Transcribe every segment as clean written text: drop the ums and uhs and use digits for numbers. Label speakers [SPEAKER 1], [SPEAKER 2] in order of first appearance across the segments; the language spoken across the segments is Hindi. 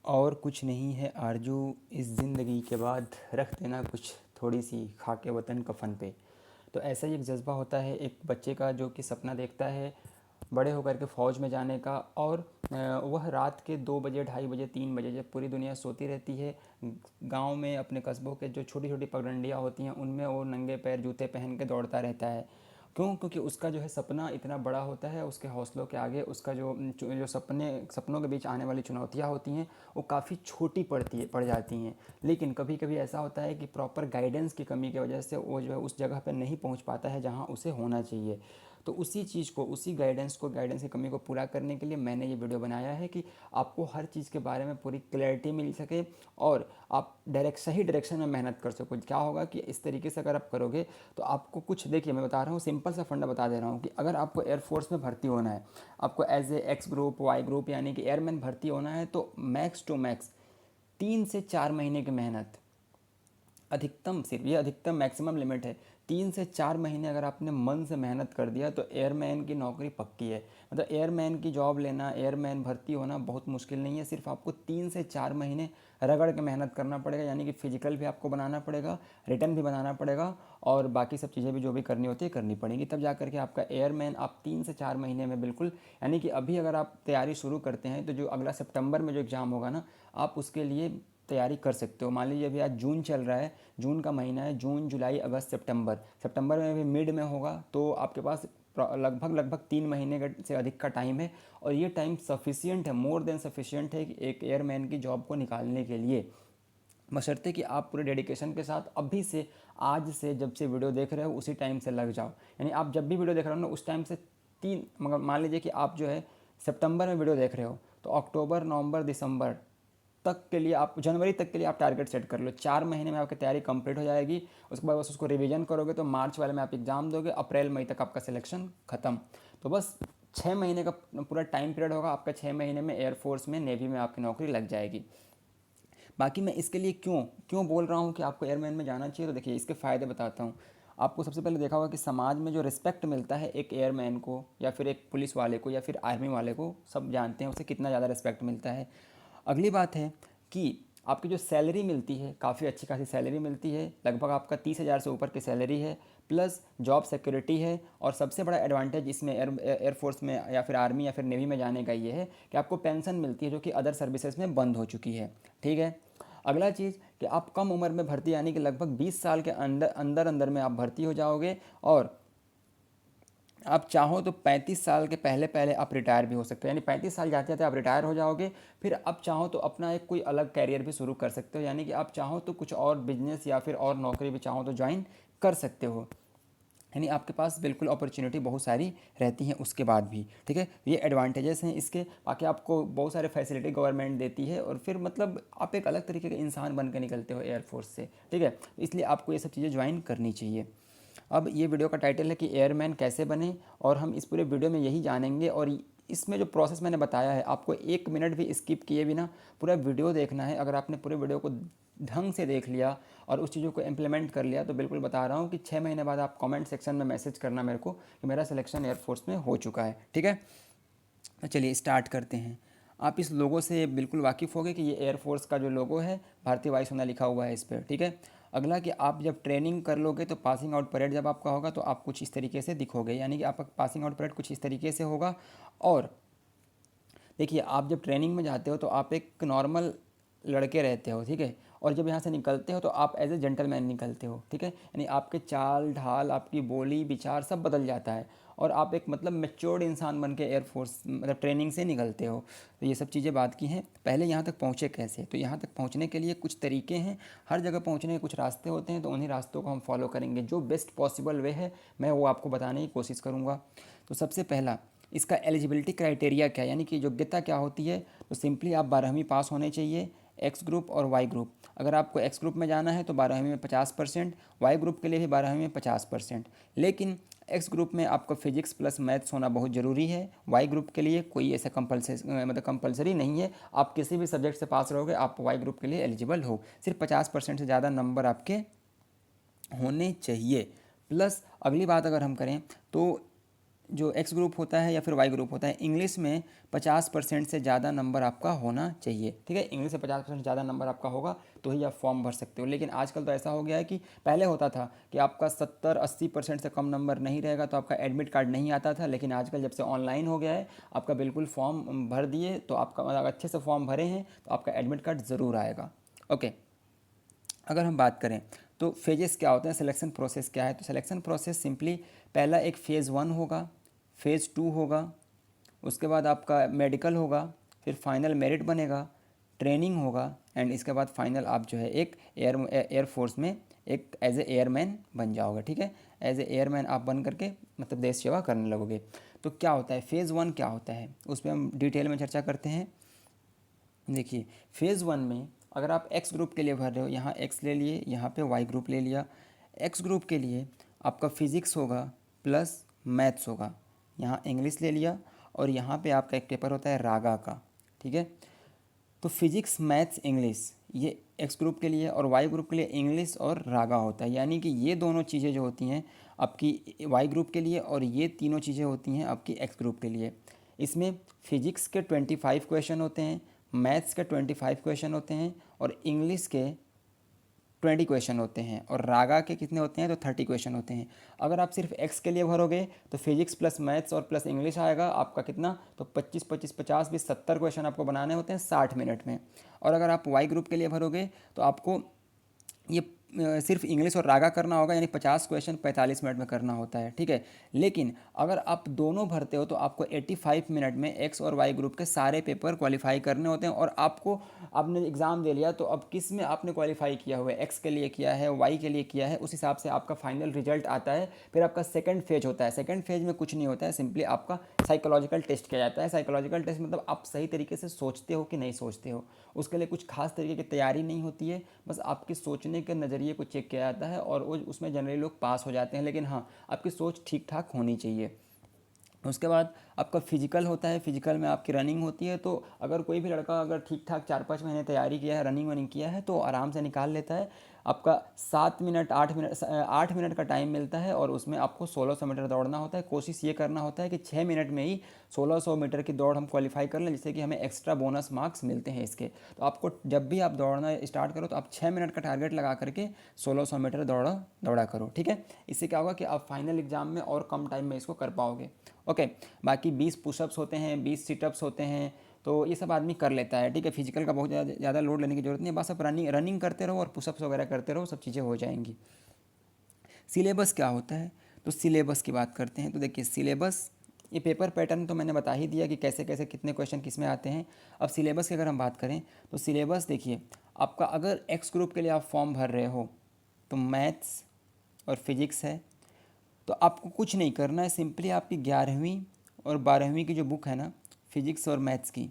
[SPEAKER 1] और कुछ नहीं है आरज़ू इस ज़िंदगी के बाद, रख देना कुछ थोड़ी सी खाके वतन कफ़न पे। तो ऐसा ही एक जज़्बा होता है एक बच्चे का जो कि सपना देखता है बड़े होकर के फ़ौज में जाने का। और वह रात के 2 बजे, 2:30 बजे, 3 बजे जब पूरी दुनिया सोती रहती है, गांव में अपने कस्बों के जो छोटी छोटी पगडंडियाँ होती हैं उनमें वो नंगे पैर जूते पहन के दौड़ता रहता है। क्यों? क्योंकि उसका जो है सपना इतना बड़ा होता है, उसके हौसलों के आगे उसका जो जो सपनों के बीच आने वाली चुनौतियाँ होती हैं वो काफ़ी छोटी पड़ जाती हैं। लेकिन कभी कभी ऐसा होता है कि प्रॉपर गाइडेंस की कमी की वजह से वो जो है उस जगह पर नहीं पहुंच पाता है जहां उसे होना चाहिए। तो उसी चीज़ को, उसी गाइडेंस की कमी को पूरा करने के लिए मैंने ये वीडियो बनाया है कि आपको हर चीज़ के बारे में पूरी क्लैरिटी मिल सके और आप सही डायरेक्शन में मेहनत कर सको। क्या होगा कि इस तरीके से अगर आप करोगे तो आपको कुछ, देखिए मैं बता रहा हूँ, सिंपल सा फंडा बता दे रहा हूँ कि अगर आपको एयरफोर्स में भर्ती होना है, आपको as a X group, Y group यानी कि एयरमैन भर्ती होना है, तो मैक्स टू मैक्स 3 से 4 महीने की मेहनत, अधिकतम, सिर्फ ये अधिकतम मैक्सिमम लिमिट है। 3 से 4 महीने अगर आपने मन से मेहनत कर दिया तो एयरमैन की नौकरी पक्की है। मतलब एयरमैन की जॉब लेना, एयरमैन भर्ती होना बहुत मुश्किल नहीं है। सिर्फ आपको 3 से 4 महीने रगड़ के मेहनत करना पड़ेगा, यानी कि फिजिकल भी आपको बनाना पड़ेगा, रिटर्न भी बनाना पड़ेगा और बाकी सब चीज़ें भी जो भी करनी होती है करनी पड़ेंगी, तब जा करके आपका एयरमैन आप 3 से 4 महीने में बिल्कुल, यानी कि अभी अगर आप तैयारी शुरू करते हैं तो जो अगला सितंबर में जो एग्ज़ाम होगा ना, आप उसके लिए तैयारी कर सकते हो। मान लीजिए अभी आज जून चल रहा है, जून का महीना है, जून जुलाई अगस्त सितंबर, सितंबर में भी मिड में होगा, तो आपके पास लगभग 3 महीने से अधिक का टाइम है। और ये टाइम सफिशियंट है, मोर देन सफिशियंट है कि एक एयरमैन की जॉब को निकालने के लिए, बशर्ते कि आप पूरे डेडिकेशन के साथ अभी से, आज से, जब से वीडियो देख रहे हो उसी टाइम से लग जाओ। यानी आप जब भी वीडियो देख रहे हो ना उस टाइम से तीन, मगर मान लीजिए कि आप जो है सितंबर में वीडियो देख रहे हो तो अक्टूबर, नवंबर, दिसंबर तक के लिए, आप जनवरी तक के लिए आप टारगेट सेट कर लो। 4 महीने में आपकी तैयारी कंप्लीट हो जाएगी। उसके बाद बस उसको रिवीजन करोगे तो मार्च वाले में आप एग्ज़ाम दोगे, अप्रैल मई तक आपका सिलेक्शन ख़त्म। तो बस 6 महीने का पूरा टाइम पीरियड होगा आपका। 6 महीने में एयरफोर्स में, नेवी में आपकी नौकरी लग जाएगी। बाकी मैं इसके लिए क्यों क्यों बोल रहा हूँ कि आपको एयरमैन में जाना चाहिए, तो देखिए इसके फ़ायदे बताता हूँ। आपको सबसे पहले देखा होगा कि समाज में जो रिस्पेक्ट मिलता है एक एयरमैन को या फिर एक पुलिस वाले को या फिर आर्मी वाले को, सब जानते हैं उसे कितना ज़्यादा रिस्पेक्ट मिलता है। अगली बात है कि आपकी जो सैलरी मिलती है, काफ़ी अच्छी खासी सैलरी मिलती है, लगभग आपका 30,000 से ऊपर की सैलरी है, प्लस जॉब सिक्योरिटी है। और सबसे बड़ा एडवांटेज इसमें एयरफोर्स में या फिर आर्मी या फिर नेवी में जाने का ये है कि आपको पेंशन मिलती है, जो कि अदर सर्विसेज में बंद हो चुकी है। ठीक है। अगला चीज़ कि आप कम उम्र में भर्ती, यानी कि लगभग 20 साल के अंदर अंदर अंदर में आप भर्ती हो जाओगे। और आप चाहो तो 35 साल के पहले पहले आप रिटायर भी हो सकते हो, यानी 35 साल जाते जाते आप रिटायर हो जाओगे। फिर आप चाहो तो अपना एक कोई अलग कैरियर भी शुरू कर सकते हो, यानी कि आप चाहो तो कुछ और बिजनेस या फिर और नौकरी भी चाहो तो ज्वाइन कर सकते हो। यानी आपके पास बिल्कुल अपॉर्चुनिटी बहुत सारी रहती हैं उसके बाद भी। ठीक है, ये एडवांटेजेस हैं इसके। बाकी आपको बहुत सारे फैसिलिटी गवर्नमेंट देती है और फिर मतलब आप एक अलग तरीके के इंसान बन के निकलते हो एयरफोर्स से। ठीक है, इसलिए आपको ये सब चीज़ें ज्वाइन करनी चाहिए। अब ये वीडियो का टाइटल है कि एयरमैन कैसे बने, और हम इस पूरे वीडियो में यही जानेंगे। और इसमें जो प्रोसेस मैंने बताया है, आपको 1 मिनट भी स्किप किए बिना पूरा वीडियो देखना है। अगर आपने पूरे वीडियो को ढंग से देख लिया और उस चीज़ों को इम्प्लीमेंट कर लिया तो बिल्कुल बता रहा हूँ कि 6 महीने बाद आप कमेंट सेक्शन में मैसेज करना मेरे को कि मेरा सिलेक्शन एयरफोर्स में हो चुका है। ठीक है, तो चलिए स्टार्ट करते हैं। आप इस लोगो से बिल्कुल वाकिफ़ होंगे कि ये एयरफोर्स का जो लोगो है, भारतीय वायुसेना लिखा हुआ है इस पर। ठीक है। अगला कि आप जब ट्रेनिंग कर लोगे तो पासिंग आउट परेड जब आपका होगा तो आप कुछ इस तरीके से दिखोगे, यानी कि आपका पासिंग आउट परेड कुछ इस तरीके से होगा। और देखिए आप जब ट्रेनिंग में जाते हो तो आप एक नॉर्मल लड़के रहते हो। ठीक है, और जब यहाँ से निकलते हो तो आप एज ए जेंटलमैन निकलते हो। ठीक है, यानी आपके चाल ढाल, आपकी बोली विचार सब बदल जाता है और आप एक मतलब मेच्योर्ड इंसान बन के एयरफोर्स मतलब ट्रेनिंग से निकलते हो। तो ये सब चीज़ें बात की हैं। पहले यहाँ तक पहुँचे कैसे, तो यहाँ तक पहुँचने के लिए कुछ तरीके हैं। हर जगह पहुँचने के कुछ रास्ते होते हैं, तो उन्हीं रास्तों को हम फॉलो करेंगे। जो बेस्ट पॉसिबल वे है मैं वो आपको बताने की कोशिश करूँगा। तो सबसे पहला, इसका एलिजिबिलिटी क्राइटेरिया क्या है, यानी कि योग्यता क्या होती है। तो सिंपली आप 12वीं पास होने चाहिए, एक्स ग्रुप और वाई ग्रुप। अगर आपको एक्स ग्रुप में जाना है तो 12वीं में 50%, वाई ग्रुप के लिए भी 12वीं में 50%। लेकिन एक्स ग्रुप में आपका फिजिक्स प्लस मैथ्स होना बहुत ज़रूरी है। वाई ग्रुप के लिए कोई ऐसा कंपलसरी नहीं है, आप किसी भी सब्जेक्ट से पास रहोगे आप वाई ग्रुप के लिए एलिजिबल हो। सिर्फ 50% से ज़्यादा नंबर आपके होने चाहिए। प्लस अगली बात अगर हम करें तो जो एक्स ग्रुप होता है या फिर वाई ग्रुप होता है, इंग्लिश में 50% से ज़्यादा नंबर आपका होना चाहिए। ठीक है, इंग्लिश से 50% ज़्यादा नंबर आपका होगा तो ही आप फॉर्म भर सकते हो। लेकिन आजकल तो ऐसा हो गया है कि पहले होता था कि आपका 70-80% से कम नंबर नहीं रहेगा तो आपका एडमिट कार्ड नहीं आता था, लेकिन आजकल जब से ऑनलाइन हो गया है आपका बिल्कुल फॉर्म भर दिए तो आपका मतलब अच्छे से फॉर्म भरे हैं तो आपका एडमिट कार्ड ज़रूर आएगा। ओके, अगर हम बात करें तो फेजेस क्या होते हैं, सिलेक्शन प्रोसेस क्या है, तो सिलेक्शन प्रोसेस सिंपली पहला एक फ़ेज़ 1 होगा, फ़ेज़ 2 होगा, उसके बाद आपका मेडिकल होगा, फिर फाइनल मेरिट बनेगा, ट्रेनिंग होगा एंड इसके बाद फाइनल आप जो है एक एयरफोर्स में एक एज ए एयरमैन बन जाओगे। ठीक है, एज ए एयरमैन आप बन करके मतलब देश सेवा करने लगोगे। तो क्या होता है फ़ेज़ 1 क्या होता है उस पर हम डिटेल में चर्चा करते हैं। देखिए फ़ेज़ 1 में अगर आप एक्स ग्रुप के लिए भर रहे हो, यहाँ एक्स ले लिए, यहाँ पे वाई ग्रुप ले लिया। एक्स ग्रुप के लिए आपका फिज़िक्स होगा प्लस मैथ्स होगा, यहाँ इंग्लिश ले लिया और यहाँ पे आपका एक पेपर होता है रागा का। ठीक है, तो फिज़िक्स मैथ्स इंग्लिश ये एक्स ग्रुप के लिए और वाई ग्रुप के लिए इंग्लिश और रागा होता है। यानी कि ये दोनों चीज़ें जो होती हैं आपकी वाई ग्रुप के लिए और ये तीनों चीज़ें होती हैं आपकी एक्स ग्रुप के लिए। इसमें फिज़िक्स के 25 क्वेश्चन होते हैं, मैथ्स के 25 क्वेश्चन होते हैं और इंग्लिश के 20 क्वेश्चन होते हैं और रागा के कितने होते हैं तो 30 क्वेश्चन होते हैं। अगर आप सिर्फ एक्स के लिए भरोगे तो फिजिक्स प्लस मैथ्स और प्लस इंग्लिश आएगा आपका कितना, तो 25 25 50 20 70 क्वेश्चन आपको बनाने होते हैं 60 मिनट में। और अगर आप वाई ग्रुप के लिए भरोगे तो आपको ये सिर्फ इंग्लिश और रागा करना होगा, यानी 50 क्वेश्चन 45 मिनट में करना होता है। ठीक है, लेकिन अगर आप दोनों भरते हो तो आपको 85 मिनट में एक्स और वाई ग्रुप के सारे पेपर क्वालिफाई करने होते हैं। और आपको आपने एग्ज़ाम दे लिया तो अब किस में आपने क्वालिफाई किया हुआ है, एक्स के लिए किया है, वाई के लिए किया है, उस हिसाब से आपका फाइनल रिजल्ट आता है। फिर आपका सेकंड फेज होता है, सेकंड फेज में कुछ नहीं होता है, सिंपली आपका साइकोलॉजिकल टेस्ट किया जाता है। साइकोलॉजिकल टेस्ट मतलब आप सही तरीके से सोचते हो कि नहीं सोचते हो, उसके लिए कुछ खास तरीके की तैयारी नहीं होती है, बस आपके सोचने के नज़रिए को चेक किया जाता है और वो उसमें जनरली लोग पास हो जाते हैं। लेकिन हाँ, आपकी सोच ठीक ठाक होनी चाहिए। उसके बाद आपका फिजिकल होता है, फिजिकल में आपकी रनिंग होती है। तो अगर कोई भी लड़का अगर ठीक ठाक 4-5 महीने तैयारी किया है, रनिंग वनिंग किया है तो आराम से निकाल लेता है। आपका 7 मिनट 8 मिनट का टाइम मिलता है और उसमें आपको 1600 मीटर दौड़ना होता है। कोशिश ये करना होता है कि 6 मिनट में ही 1600 मीटर की दौड़ हम क्वालिफाई कर लें, जिससे कि हमें एक्स्ट्रा बोनस मार्क्स मिलते हैं इसके। तो आपको जब भी आप दौड़ना स्टार्ट करो तो आप 6 मिनट का टारगेट लगा करके 1600 मीटर दौड़ा करो। ठीक है, इससे क्या होगा कि आप फाइनल एग्जाम में और कम टाइम में इसको कर पाओगे। ओके, बाकी 20 पुशअप्स होते हैं, 20 सिटअप्स होते हैं, तो ये सब आदमी कर लेता है। ठीक है, फिजिकल का बहुत ज़्यादा लोड लेने की जरूरत नहीं है, बस आप रनिंग करते रहो और पुशअप्स वगैरह करते रहो, सब चीज़ें हो जाएंगी। सिलेबस क्या होता है, तो सिलेबस की बात करते हैं। तो देखिए सिलेबस, ये पेपर पैटर्न तो मैंने बता ही दिया कि कैसे कैसे कितने क्वेश्चन किस में आते हैं। अब सिलेबस की अगर हम बात करें तो सिलेबस देखिए, आपका अगर एक्स ग्रुप के लिए आप फॉर्म भर रहे हो तो मैथ्स और फिजिक्स है, तो आपको कुछ नहीं करना है, सिंपली आपकी 11वीं और 12वीं की जो बुक है ना फिजिक्स और मैथ्स की,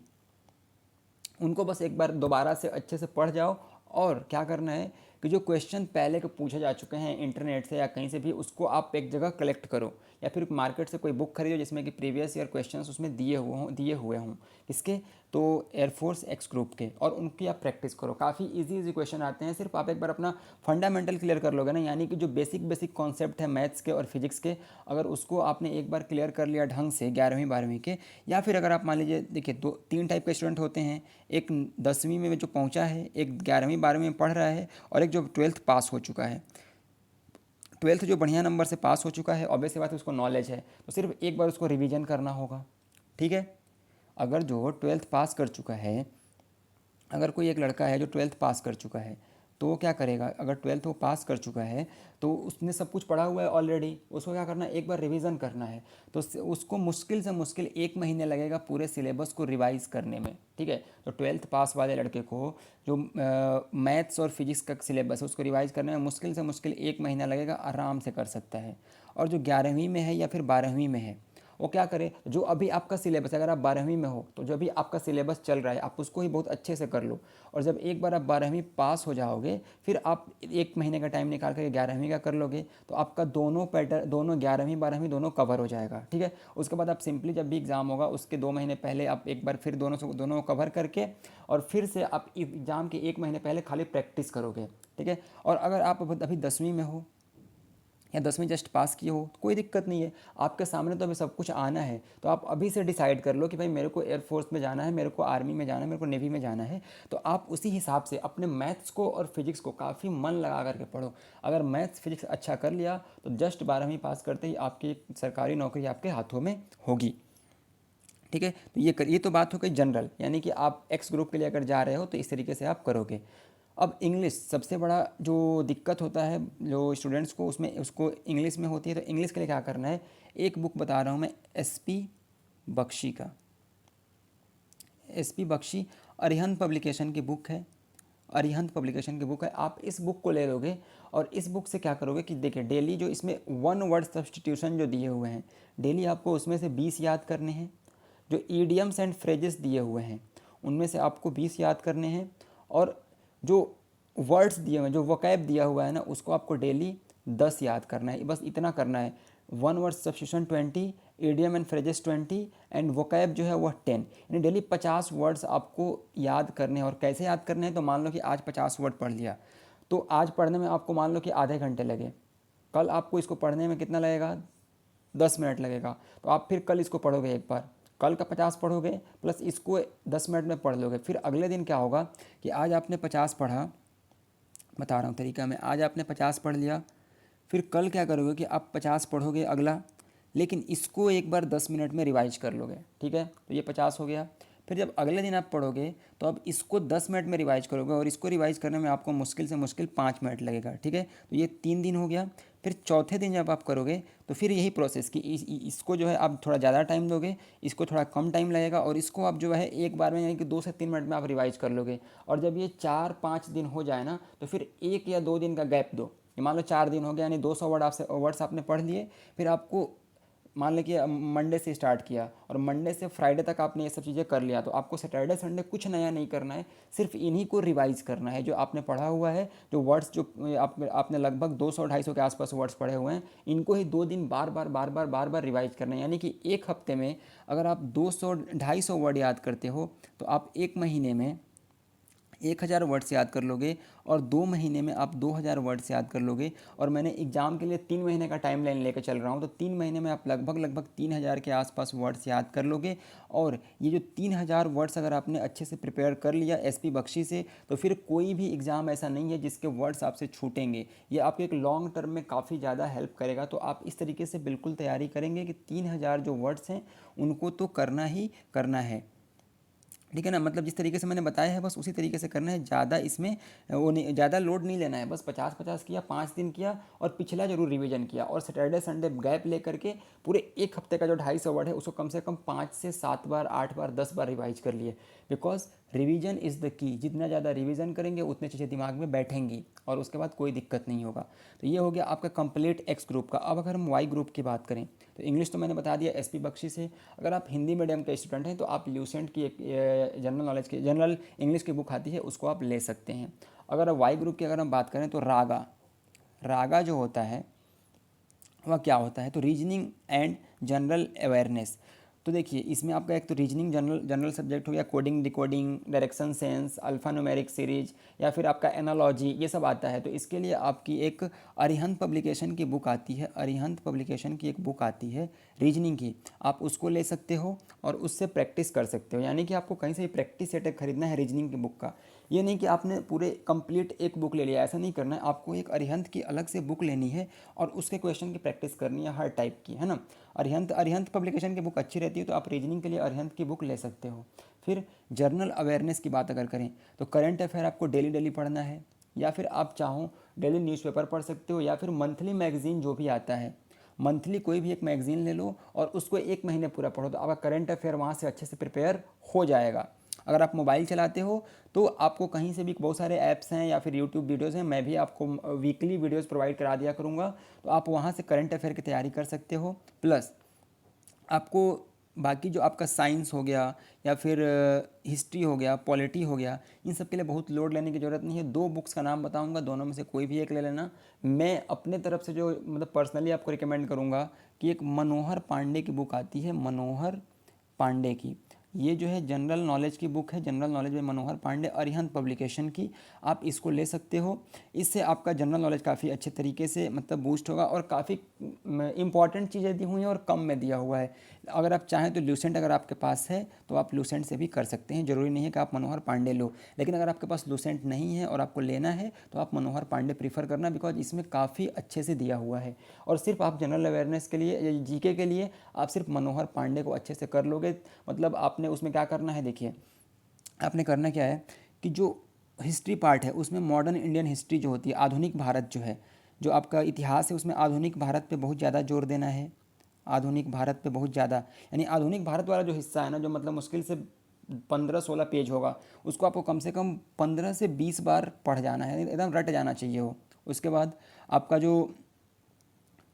[SPEAKER 1] उनको बस एक बार दोबारा से अच्छे से पढ़ जाओ। और क्या करना है कि जो क्वेश्चन पहले के पूछे जा चुके हैं इंटरनेट से या कहीं से भी, उसको आप एक जगह कलेक्ट करो या फिर मार्केट से कोई बुक खरीदो जिसमें कि प्रीवियस ईयर क्वेश्चंस उसमें दिए हुए हों किसके, तो एयरफोर्स एक्स ग्रुप के, और उनकी आप प्रैक्टिस करो। काफ़ी इजी क्वेश्चन आते हैं, सिर्फ आप एक बार अपना फंडामेंटल क्लियर कर लोगे ना, यानी कि जो बेसिक कॉन्सेप्ट है मैथ्स के और फिजिक्स के, अगर उसको आपने एक बार क्लियर कर लिया ढंग से 11वीं 12वीं के, या फिर अगर आप मान लीजिए देखिए 3 टाइप के स्टूडेंट होते हैं, एक 10वीं में जो पहुंचा है, एक 11वीं 12वीं में पढ़ रहा है और एक जो 12th पास हो चुका है। 12th जो बढ़िया नंबर से पास हो चुका है, ऑब्वियस सी बात है उसको नॉलेज है, तो सिर्फ एक बार उसको रिवीजन करना होगा। ठीक है, अगर जो 12th पास कर चुका है, अगर कोई एक लड़का है जो 12th पास कर चुका है तो वो क्या करेगा, अगर 12th वो पास कर चुका है तो उसने सब कुछ पढ़ा हुआ है ऑलरेडी, उसको क्या करना है, एक बार रिवीजन करना है। तो उसको मुश्किल से मुश्किल 1 महीने लगेगा पूरे सिलेबस को रिवाइज करने में। ठीक है, तो 12th पास वाले लड़के को जो मैथ्स और फिजिक्स का सिलेबस है उसको रिवाइज करने में मुश्किल से मुश्किल 1 महीना लगेगा, आराम से कर सकता है। और जो 11वीं में है या फिर 12वीं में है, वो क्या करे, जो अभी आपका सिलेबस, अगर आप 12वीं में हो तो जो अभी आपका सिलेबस चल रहा है आप उसको ही बहुत अच्छे से कर लो। और जब एक बार आप 12वीं पास हो जाओगे फिर आप 1 महीने का टाइम निकाल कर 11वीं का कर लोगे, तो आपका दोनों पैटर्न, दोनों 11वीं 12वीं दोनों कवर हो जाएगा। ठीक है, उसके बाद आप सिंपली जब भी एग्ज़ाम होगा उसके 2 महीने पहले आप एक बार फिर दोनों कवर करके और फिर से आप एग्ज़ाम के 1 महीने पहले खाली प्रैक्टिस करोगे। ठीक है, और अगर आप अभी 10वीं में हो या 10वीं जस्ट पास किए हो, कोई दिक्कत नहीं है। आपके सामने तो अभी सब कुछ आना है, तो आप अभी से डिसाइड कर लो कि भाई मेरे को एयरफोर्स में जाना है, मेरे को आर्मी में जाना है, मेरे को नेवी में जाना है। तो आप उसी हिसाब से अपने मैथ्स को और फिजिक्स को काफ़ी मन लगा करके पढ़ो। अगर मैथ्स फिजिक्स अच्छा कर लिया तो जस्ट 12वीं पास करते ही आपकी एक सरकारी नौकरी आपके हाथों में होगी। ठीक है, तो ये तो बात हो गई जनरल, यानी कि आप एक्स ग्रुप के लिए अगर जा रहे हो तो इस तरीके से आप करोगे। अब इंग्लिश सबसे बड़ा जो दिक्कत होता है जो स्टूडेंट्स को, उसमें उसको इंग्लिश में होती है। तो इंग्लिश के लिए क्या करना है, एक बुक बता रहा हूँ मैं, एसपी बख्शी का, एसपी बख्शी अरिहंत पब्लिकेशन की बुक है, अरिहंत पब्लिकेशन की बुक है। आप इस बुक को ले लोगे और इस बुक से क्या करोगे कि देखिए डेली जो इसमें वन वर्ड सब्सटीट्यूशन जो दिए हुए हैं, डेली आपको उसमें से 20 याद करने हैं। जो ईडियम्स एंड फ्रेजेस दिए हुए हैं उनमें से आपको 20 याद करने हैं। और जो वर्ड्स दिए हुए हैं, जो वोकैब दिया हुआ है ना, उसको आपको डेली 10 याद करना है। बस इतना करना है। One word substitution 20, idiom and phrases 20 and vocab जो है वह 10, यानी डेली 50 वर्ड्स आपको याद करने हैं। और कैसे याद करने हैं, तो मान लो कि आज 50 वर्ड पढ़ लिया, तो आज पढ़ने में आपको मान लो कि आधे घंटे लगे, कल आपको इसको पढ़ने में कितना लगेगा, 10 मिनट लगेगा। तो आप फिर कल इसको पढ़ोगे, एक बार कल का 50 पढ़ोगे प्लस इसको 10 मिनट में पढ़ लोगे। फिर अगले दिन क्या होगा कि आज आपने 50 पढ़ा, बता रहा हूँ तरीका मैं, आज आपने 50 पढ़ लिया, फिर कल क्या करोगे कि आप 50 पढ़ोगे अगला, लेकिन इसको एक बार 10 मिनट में रिवाइज कर लोगे। ठीक है, तो ये 50 हो गया। फिर जब अगले दिन आप पढ़ोगे तो अब इसको 10 मिनट में रिवाइज करोगे, और इसको रिवाइज करने में आपको मुश्किल से मुश्किल 5 मिनट लगेगा। ठीक है, तो ये 3 दिन हो गया। फिर चौथे दिन जब आप करोगे तो फिर यही प्रोसेस कि इसको जो है आप थोड़ा ज़्यादा टाइम दोगे, इसको थोड़ा कम टाइम लगेगा, और इसको आप जो है एक बार में यानी कि 2 से 3 मिनट में आप रिवाइज कर लोगे। और जब ये 4-5 दिन हो जाए ना, तो फिर 1 या 2 दिन का गैप दो। मान लो 4 दिन हो गया, यानी 200 वर्ड्स आपने पढ़ लिए। फिर आपको मान लें कि मंडे से स्टार्ट किया और मंडे से फ्राइडे तक आपने ये सब चीज़ें कर लिया, तो आपको सैटरडे संडे कुछ नया नहीं करना है, सिर्फ इन्हीं को रिवाइज करना है जो आपने पढ़ा हुआ है। जो वर्ड्स जो आपने लगभग 200-250 के आसपास वर्ड्स पढ़े हुए हैं, इनको ही 2 दिन बार बार रिवाइज करना है। यानी कि एक हफ्ते में अगर आप 200-250 वर्ड याद करते हो, तो आप एक महीने में 1000 वर्ड्स याद कर लोगे, और 2 महीने में आप 2000 वर्ड्स याद कर लोगे। और मैंने एग्ज़ाम के लिए 3 महीने का टाइम लाइन लेकर चल रहा हूँ, तो 3 महीने में आप लगभग 3000 के आसपास वर्ड्स याद कर लोगे। और ये जो 3000 वर्ड्स अगर आपने अच्छे से प्रिपेयर कर लिया एसपी बख्शी से, तो फिर कोई भी एग्ज़ाम ऐसा नहीं है जिसके वर्ड्स आपसे छूटेंगे। ये आपको एक लॉन्ग टर्म में काफ़ी ज़्यादा हेल्प करेगा। तो आप इस तरीके से बिल्कुल तैयारी करेंगे कि 3000 जो वर्ड्स हैं उनको तो करना ही करना है। ठीक है ना, मतलब जिस तरीके से मैंने बताया है बस उसी तरीके से करना है। ज़्यादा इसमें वो नहीं, ज़्यादा लोड नहीं लेना है। बस 50-50 किया, 5 दिन किया, और पिछला जरूर रिवीजन किया, और सैटरडे संडे गैप ले करके पूरे एक हफ्ते का जो 250 वर्ड है उसको कम से कम 5 से 7 बार, 8 बार, 10 बार रिवाइज कर लिए। Because revision is the key. जितना ज़्यादा रिवीजन करेंगे उतने चीज़ें दिमाग में बैठेंगी, और उसके बाद कोई दिक्कत नहीं होगा। तो ये हो गया आपका कंप्लीट एक्स ग्रुप का। अब अगर हम वाई ग्रुप की बात करें, तो इंग्लिश तो मैंने बता दिया एसपी बख्शी से। अगर आप हिंदी मीडियम के स्टूडेंट हैं तो आप ल्यूसेंट की एक जनरल नॉलेज की, जनरल इंग्लिश की बुक आती है, उसको आप ले सकते हैं। अगर वाई ग्रुप की अगर हम बात करें तो रागा, रागा जो होता है वह क्या होता है, तो रीजनिंग एंड जनरल अवेयरनेस। तो देखिए इसमें आपका एक तो रीजनिंग जनरल जनरल सब्जेक्ट हो गया, coding, decoding, direction sense, alpha numeric series, या फिर आपका एनालॉजी, ये सब आता है। तो इसके लिए आपकी एक अरिहंत पब्लिकेशन की बुक आती है, अरिहंत पब्लिकेशन की एक बुक आती है रीजनिंग की, आप उसको ले सकते हो और उससे प्रैक्टिस कर सकते हो। यानी कि आपको कहीं से भी प्रैक्टिस सेट खरीदना है रीजनिंग की बुक का। ये नहीं कि आपने पूरे कंप्लीट एक बुक ले लिया, ऐसा नहीं करना है। आपको एक अरिहंत की अलग से बुक लेनी है और उसके क्वेश्चन की प्रैक्टिस करनी है हर टाइप की, है ना। अरिहंत अरिहंत पब्लिकेशन की बुक अच्छी रहती है, तो आप रीजनिंग के लिए अरिहंत की बुक ले सकते हो। फिर जर्नल अवेयरनेस की बात अगर करें तो करंट अफेयर आपको डेली डेली पढ़ना है, या फिर आप चाहो डेली न्यूज़पेपर पढ़ सकते हो, या फिर मंथली मैगजीन जो भी आता है, मंथली कोई भी एक मैगजीन ले लो और उसको एक महीने पूरा पढ़ो, तो आपका करंट अफेयर वहाँ से अच्छे से प्रिपेयर हो जाएगा। अगर आप मोबाइल चलाते हो तो आपको कहीं से भी बहुत सारे ऐप्स हैं या फिर यूट्यूब वीडियोज़ हैं, मैं भी आपको वीकली वीडियोज़ प्रोवाइड करा दिया करूँगा, तो आप वहाँ से करंट अफेयर की तैयारी कर सकते हो। प्लस आपको बाकी जो आपका साइंस हो गया या फिर हिस्ट्री हो गया, पॉलिटी हो गया, इन सब के लिए बहुत लोड लेने की ज़रूरत नहीं है। 2 बुक्स का नाम बताऊंगा, दोनों में से कोई भी एक ले लेना। मैं अपने तरफ से जो मतलब पर्सनली आपको रिकमेंड करूंगा कि एक मनोहर पांडे की बुक आती है, मनोहर पांडे की, ये जो है जनरल नॉलेज की बुक है, जनरल नॉलेज में मनोहर पांडे, अरिहंत पब्लिकेशन की। आप इसको ले सकते हो, इससे आपका जनरल नॉलेज काफ़ी अच्छे तरीके से मतलब बूस्ट होगा और काफ़ी इंपॉर्टेंट चीज़ें दी हुई हैं और कम में दिया हुआ है। अगर आप चाहें तो लूसेंट अगर आपके पास है तो आप लूसेंट से भी कर सकते हैं, ज़रूरी नहीं है कि आप मनोहर पांडे लो। लेकिन अगर आपके पास लूसेंट नहीं है और आपको लेना है तो आप मनोहर पांडे प्रीफर करना, बिकॉज इसमें काफ़ी अच्छे से दिया हुआ है। और सिर्फ आप जनरल अवेयरनेस के लिए या जीके के लिए आप सिर्फ मनोहर पांडे को अच्छे से कर लोगे। मतलब आपने उसमें क्या करना है, देखिए आपने करना क्या है कि जो हिस्ट्री पार्ट है उसमें मॉडर्न इंडियन हिस्ट्री जो होती है, आधुनिक भारत जो है, जो आपका इतिहास है उसमें आधुनिक भारत पे बहुत ज़्यादा जोर देना है। आधुनिक भारत पे बहुत ज़्यादा, यानी आधुनिक भारत वाला जो हिस्सा है ना, जो मतलब मुश्किल से 15-16 पेज होगा, उसको आपको कम से कम 15 से 20 बार पढ़ जाना है, एकदम रट जाना चाहिए वो। उसके बाद आपका जो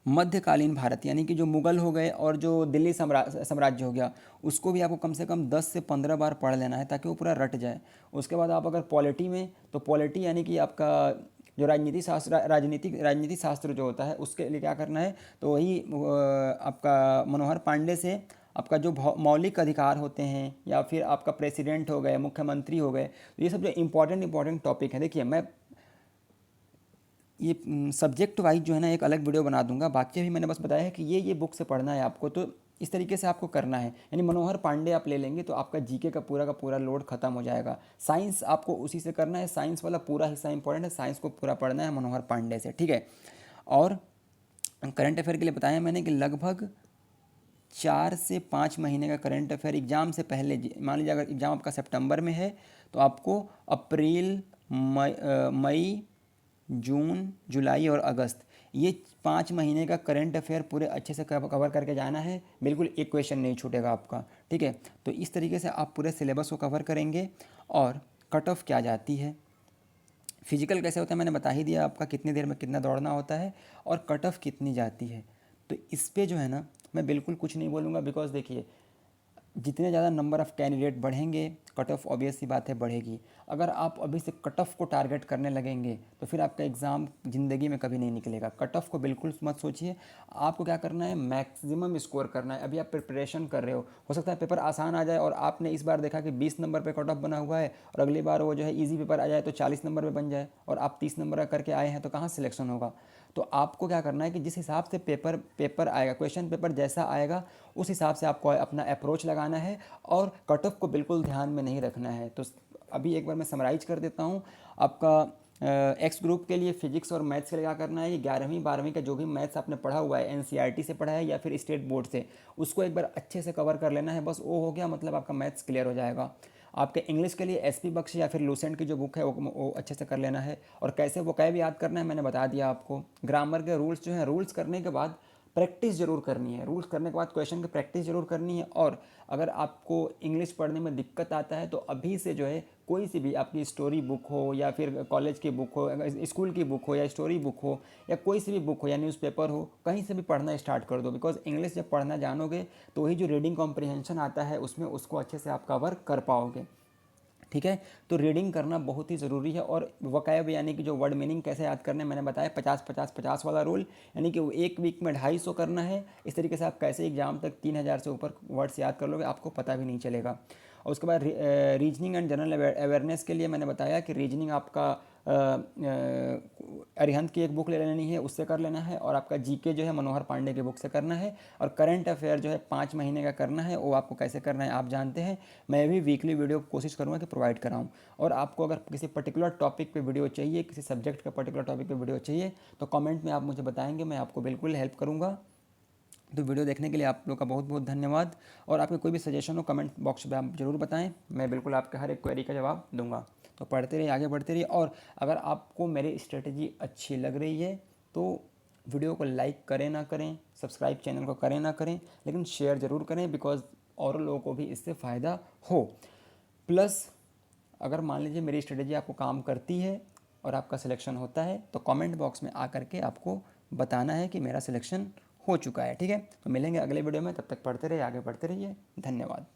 [SPEAKER 1] मध्यकालीन भारत यानी कि जो मुग़ल हो गए और जो दिल्ली साम्राज्य हो गया, उसको भी आपको कम से कम 10 से 15 बार पढ़ लेना है ताकि वो पूरा रट जाए। उसके बाद आप अगर पॉलिटी में, तो पॉलिटी यानी कि आपका जो राजनीति शास्त्र जो होता है उसके लिए क्या करना है, तो वही आपका मनोहर पांडे से आपका जो मौलिक अधिकार होते हैं या फिर आपका प्रेसिडेंट हो गए, मुख्यमंत्री हो गए, तो ये सब जो इंपॉर्टेंट टॉपिक है। देखिए मैं ये सब्जेक्ट वाइज जो है ना एक अलग वीडियो बना दूंगा, बाकी अभी मैंने बस बताया है कि ये बुक से पढ़ना है आपको, तो इस तरीके से आपको करना है। यानी मनोहर पांडे आप ले लेंगे तो आपका जीके का पूरा लोड खत्म हो जाएगा। साइंस आपको उसी से करना है, साइंस वाला पूरा हिस्सा इंपॉर्टेंट है, साइंस को पूरा पढ़ना है मनोहर पांडे से, ठीक है। और करंट अफेयर के लिए बताया मैंने कि लगभग 4 से 5 महीने का करंट अफेयर एग्ज़ाम से पहले, मान लीजिए अगर एग्ज़ाम आपका सितंबर में है तो आपको अप्रैल, मई, जून, जुलाई और अगस्त, ये 5 महीने का करंट अफेयर पूरे अच्छे से कवर करके जाना है। बिल्कुल एक क्वेश्चन नहीं छूटेगा आपका, ठीक है। तो इस तरीके से आप पूरे सिलेबस को कवर करेंगे। और कट ऑफ क्या जाती है, फिजिकल कैसे होता है मैंने बता ही दिया आपका, कितनी देर में कितना दौड़ना होता है और कट ऑफ कितनी जाती है। तो इस पे जो है ना मैं बिल्कुल कुछ नहीं बोलूँगा, बिकॉज देखिए जितने ज़्यादा नंबर ऑफ़ कैंडिडेट बढ़ेंगे कट ऑफ ऑब्वियस सी बात है बढ़ेगी। अगर आप अभी से कट ऑफ को टारगेट करने लगेंगे तो फिर आपका एग्ज़ाम ज़िंदगी में कभी नहीं निकलेगा। कट ऑफ को बिल्कुल मत सोचिए, आपको क्या करना है, मैक्सिमम स्कोर करना है। अभी आप प्रिपरेशन कर रहे हो सकता है पेपर आसान आ जाए और आपने इस बार देखा कि 20 नंबर पे कट ऑफ बना हुआ है और अगली बार वो जो है ईजी पेपर आ जाए तो 40 नंबर पे बन जाए और आप 30 नंबर करके आए हैं, तो कहाँ सिलेक्शन होगा। तो आपको क्या करना है कि जिस हिसाब से पेपर आएगा, क्वेश्चन पेपर जैसा आएगा उस हिसाब से आपको अपना अप्रोच लगाना है और कट ऑफ को बिल्कुल ध्यान में नहीं रखना है। तो अभी एक बार मैं समराइज कर देता हूँ आपका एक्स ग्रुप के लिए फिजिक्स और मैथ्स के लिए क्या करना है, ये 11वीं 12वीं का जो भी मैथ्स आपने पढ़ा हुआ है एनसीईआरटी से पढ़ा है या फिर स्टेट बोर्ड से, उसको एक बार अच्छे से कवर कर लेना है। बस वो हो गया, मतलब आपका मैथ्स क्लियर हो जाएगा। आपके इंग्लिश के लिए एसपी बख्शी या फिर लूसेंट की जो बुक है वो अच्छे से कर लेना है। और कैसे वो कैब याद करना है मैंने बता दिया आपको। ग्रामर के रूल्स जो है, रूल्स करने के बाद प्रैक्टिस जरूर करनी है, रूल्स करने के बाद क्वेश्चन की प्रैक्टिस जरूर करनी है। और अगर आपको इंग्लिश पढ़ने में दिक्कत आता है तो अभी से जो है कोई सी भी आपकी स्टोरी बुक हो या फिर कॉलेज की बुक हो, स्कूल की बुक हो या स्टोरी बुक हो या कोई सी भी बुक हो या न्यूज़पेपर हो, कहीं से भी पढ़ना स्टार्ट कर दो। बिकॉज इंग्लिश जब पढ़ना जानोगे तो वही जो रीडिंग कॉम्प्रिहेंशन आता है उसमें उसको अच्छे से आप कवर कर पाओगे, ठीक है। तो रीडिंग करना बहुत ही ज़रूरी है। और वकैब यानी कि जो वर्ड मीनिंग कैसे याद करने मैंने बताया 50-50-50 वाला रूल, यानी कि वो एक वीक में 250 करना है। इस तरीके से आप कैसे एग्जाम तक 3000 से ऊपर वर्ड्स याद कर लोगे आपको पता भी नहीं चलेगा। और उसके बाद रीजनिंग एंड जनरल अवेयरनेस के लिए मैंने बताया कि रीजनिंग आपका अरिहंत की एक बुक ले लेनी है, उससे कर लेना है। और आपका जीके जो है मनोहर पांडे की बुक से करना है। और करंट अफेयर जो है 5 महीने का करना है, वो आपको कैसे करना है आप जानते हैं। मैं भी वीकली वीडियो कोशिश करूँगा कि प्रोवाइड कराऊँ। और आपको अगर किसी पर्टिकुलर टॉपिक पे वीडियो चाहिए, किसी सब्जेक्ट का पर्टिकुलर टॉपिक पे वीडियो चाहिए, तो कमेंट में आप मुझे बताएंगे, मैं आपको बिल्कुल हेल्प करूँगा। तो वीडियो देखने के लिए आप लोग का बहुत बहुत धन्यवाद। और आपके कोई भी सजेशन हो कमेंट बॉक्स में आप ज़रूर बताएं, मैं बिल्कुल आपके हर एक क्वेरी का जवाब दूंगा। तो पढ़ते रहिए, आगे बढ़ते रहिए। और अगर आपको मेरी स्ट्रेटजी अच्छी लग रही है तो वीडियो को लाइक करें ना करें, सब्सक्राइब चैनल को करें ना करें, लेकिन शेयर ज़रूर करें, बिकॉज और लोगों को भी इससे फ़ायदा हो। प्लस अगर मान लीजिए मेरी स्ट्रेटजी आपको काम करती है और आपका सिलेक्शन होता है तो कमेंट बॉक्स में आकर के आपको बताना है कि मेरा सिलेक्शन हो चुका है, ठीक है। तो मिलेंगे अगले वीडियो में, तब तक पढ़ते रहिए, आगे बढ़ते रहिए। धन्यवाद।